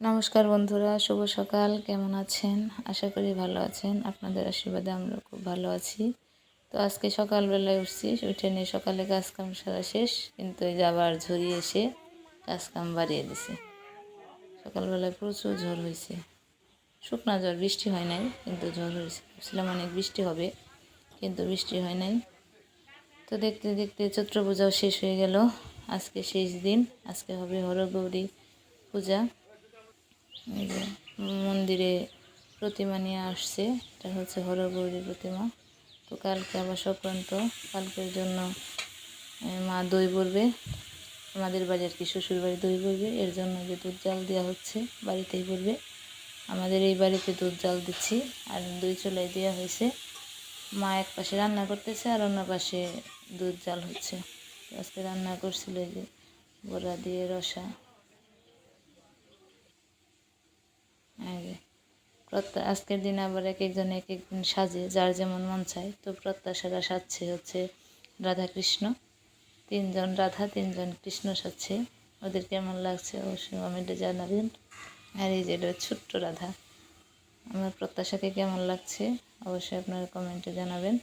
নমস্কার বন্ধুরা, শুভ সকাল। কেমন আছেন? আশা করি ভালো আছেন। আপনাদের আশীর্বাদে আমরা খুব ভালো আছি। তো আজকে সকালবেলায় উঠছি, উঠে নিয়ে সকালে কাজকাম সারা শেষ, কিন্তু এই যে আবার ঝড়ি এসে কাজকাম বাড়িয়ে দিছে। সকালবেলায় প্রচুর ঝড় হয়েছে, শুকনা ঝড়, বৃষ্টি হয় নাই, কিন্তু ঝড় হয়েছে। ভাবছিলাম অনেক বৃষ্টি হবে, কিন্তু বৃষ্টি হয় নাই। তো দেখতে দেখতে চৈত্র পূজাও শেষ হয়ে গেল। আজকে শেষ দিন, আজকে হবে হরগৌরী পূজা। এই যে মন্দিরে প্রতিমা নিয়ে আসছে, এটা হচ্ছে হরগৌরী প্রতিমা। তো কালকে আবার সংক্রান্ত, কালকের জন্য মা দই পড়বে, আমাদের বাড়ি আর কি শ্বশুর বাড়ি দই পড়বে, এর জন্য যে দুধ জাল দেওয়া হচ্ছে বাড়িতেই পড়বে। আমাদের এই বাড়িতে দুধ জাল দিচ্ছি, আর দই চুলায় দেওয়া হয়েছে। মা এক পাশে রান্না করতেছে আর অন্য পাশে দুধ জাল হচ্ছে। আজকে রান্না করছিল এই যে বড়া দিয়ে রসা। আজকের দিন আবার এক একজন এক একদিন সাজে, যার যেমন মন চায়। তো প্রত্যাশারা সাজছে হচ্ছে রাধা কৃষ্ণ, তিনজন রাধা তিনজন কৃষ্ণ সাজছে। ওদের কেমন লাগছে অবশ্যই কমেন্টে জানাবেন। আর এই যে এটা ছোট্ট রাধা। আমার প্রত্যাশাকে কেমন লাগছে অবশ্যই আপনারা কমেন্টে জানাবেন।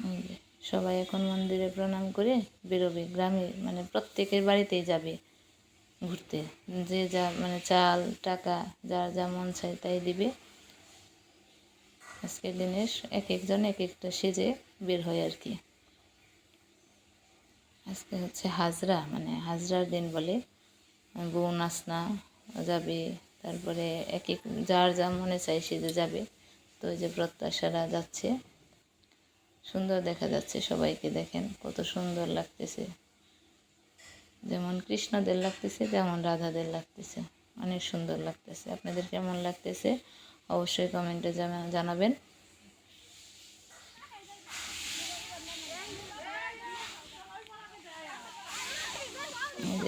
এই যে সবাই এখন মন্দিরে প্রণাম করে বেরোবে, গ্রামে মানে প্রত্যেকের বাড়িতেই যাবে ঘুরতে। যে যা মানে চাল টাকা যার যা মন চায় তাই দিবে। আজকের দিনে এক একজন এক একটা সেজে বের হয় আর কি। আজকে হচ্ছে হাজরা, মানে হাজরার দিন বলে। বউ নাচনা যাবে, তারপরে এক এক যার যা মনে চায় সেজে যাবে। তো ওই যে প্রত্যাশারা যাচ্ছে, সুন্দর দেখা যাচ্ছে সবাইকে। দেখেন কত সুন্দর লাগতেছে, যেমন কৃষ্ণদের লাগতেছে তেমন রাধাদের লাগতেছে, অনেক সুন্দর লাগতেছে। আপনাদের কেমন লাগতেছে অবশ্যই কমেন্টে জানাবেন।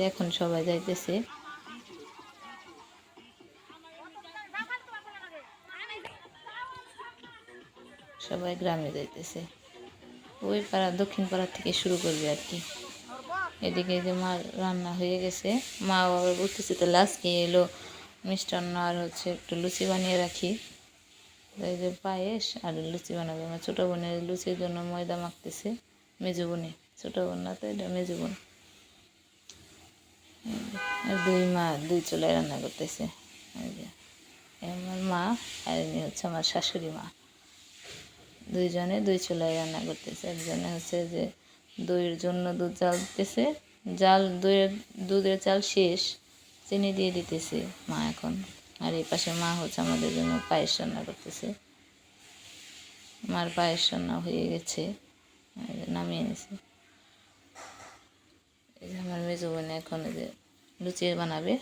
এখন সবাই যাইতেছে, সবাই গ্রামে যাইতেছে। ওই পাড়া দক্ষিণ পাড়া থেকে শুরু করবে আর কি। এদিকে যে মা রান্না হয়ে গেছে, মা আবার বলতেছে তাহলে আজকে এলো মিষ্টান্ন আর হচ্ছে একটু লুচি বানিয়ে রাখি। এই যে পায়েস আর লুচি বানাবে। আমার ছোটো বোনের লুচির জন্য ময়দা মাখতেছে, মেজো বোনে, ছোটো বোন না তো, এটা মেজো বোন। আর দুই চুলায় রান্না করতেছে। এই যে আমার মা আর এমনি হচ্ছে আমার শাশুড়ি মা, দুইজনে দুই চুলায় রান্না করতেছে। একজনে হচ্ছে যে দইয়ের জন্য দুধ জাল দিতেছে, দুধের চাল শেষ, চিনি দিয়ে দিতেছে মা এখন। আর এই পাশে মা হচ্ছে আমাদের জন্য পায়েস রান্না করতেছে। মার পায়েস রান্না হয়ে গেছে, নামিয়ে নিছে। এই যে আমার মেজো বোনে এখন এই যে লুচি বানাবে,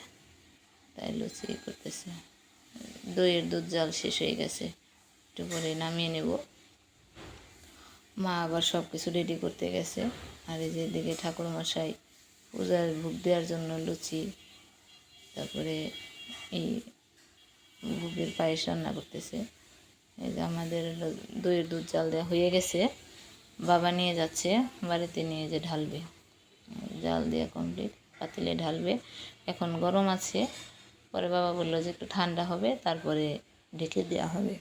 তাই লুচি করতেছে। দইয়ের দুধ জাল শেষ হয়ে গেছে, একটু পরে নামিয়ে নেব। মা আবার সব কিছু রেডি করতে গেছে। আর এই যে এদিকে ঠাকুরমশাই পূজার ভোগ দেওয়ার জন্য লুচি, তারপরে এই ভোগের পায়েস রান্না করতেছে। এই যে আমাদের দইয়ের দুধ জাল দেওয়া হয়ে গেছে, বাবা নিয়ে যাচ্ছে বাড়িতে, নিয়ে যে ঢালবে। জাল দেওয়া কমপ্লিট, পাতিলে ঢালবে। এখন গরম আছে, পরে বাবা বললো যে একটু ঠান্ডা হবে তারপরে ঢেকে দেওয়া হবে।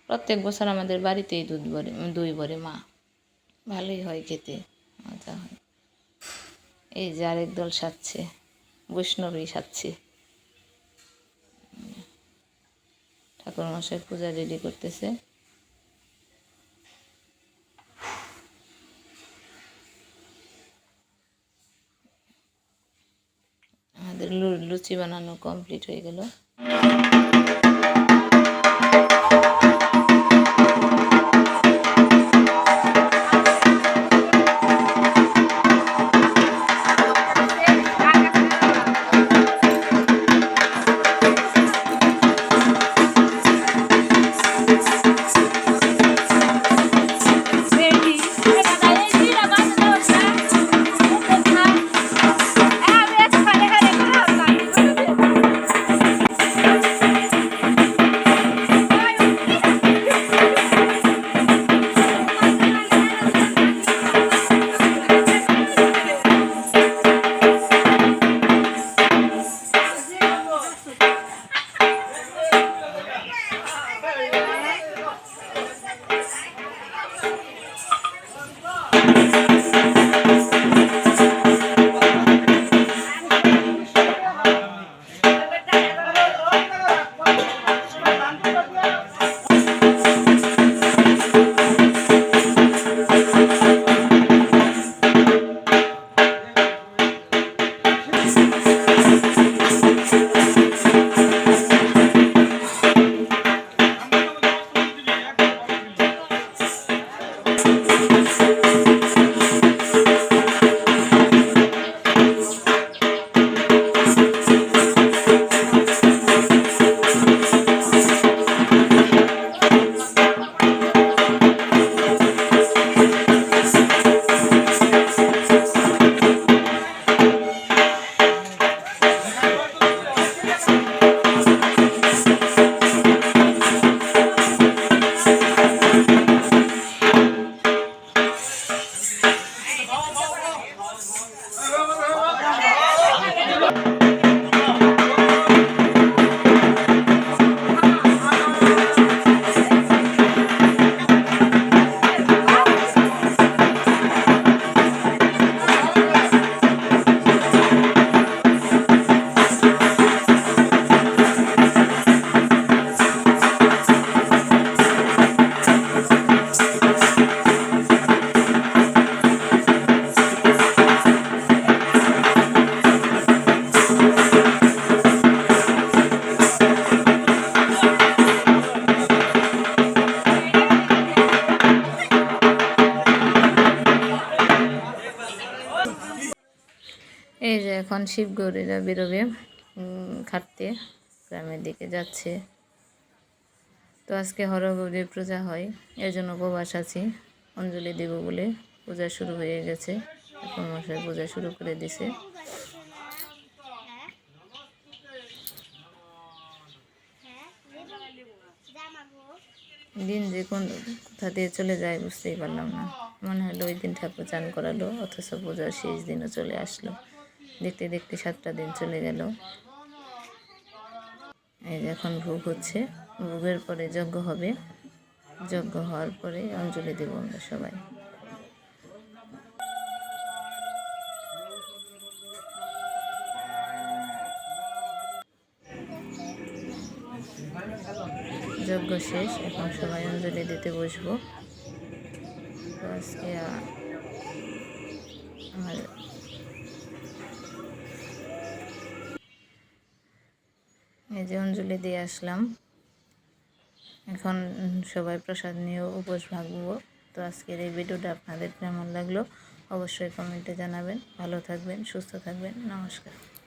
প্রত্যেক বছর আমাদের বাড়িতেই দই ভরে মা, ভালোই হয় খেতে, মজা হয়। এই যে আরেক দল সাজছে, বৈষ্ণবী সাজছে। ঠাকুরমশাই পূজা রেডি করতেছে। আমাদের লুচি বানানো কমপ্লিট হয়ে গেল। এই যে এখন শিবগৌরীরা বেরোবে খাটতে, গ্রামের দিকে যাচ্ছে। তো আজকে হরগৌরীর পূজা হয়, এর জন্য উপবাস আছি। অঞ্জলি দেব বলে পূজা শুরু হয়ে গেছে, এখন মশাই পূজা শুরু করে দিছে। দিন যে কোথা দিয়ে চলে যায় বুঝতেই পারলাম না। মনে হলো ওই দিন ঠাকুর চান করালো, অথচ পূজার শেষ দিনও চলে আসলো। দেখতে দেখতে 7টা দিন চলে গেল। এই যে এখন ভোগ হচ্ছে, ভোগের পরে যজ্ঞ হবে, যজ্ঞ হওয়ার পরে অঞ্জলি দেব আমরা সবাই। যজ্ঞ শেষ, এখন সবাই অঞ্জলি দিতে বসবো। তো আজকে আমার এই যে অঞ্জলি দিয়ে আসলাম, এখন সবাই প্রসাদ নিয়ে উপোস ভাঙবো। তো আজকের এই ভিডিওটা আপনাদের কেমন লাগলো অবশ্যই কমেন্টে জানাবেন। ভালো থাকবেন, সুস্থ থাকবেন, নমস্কার।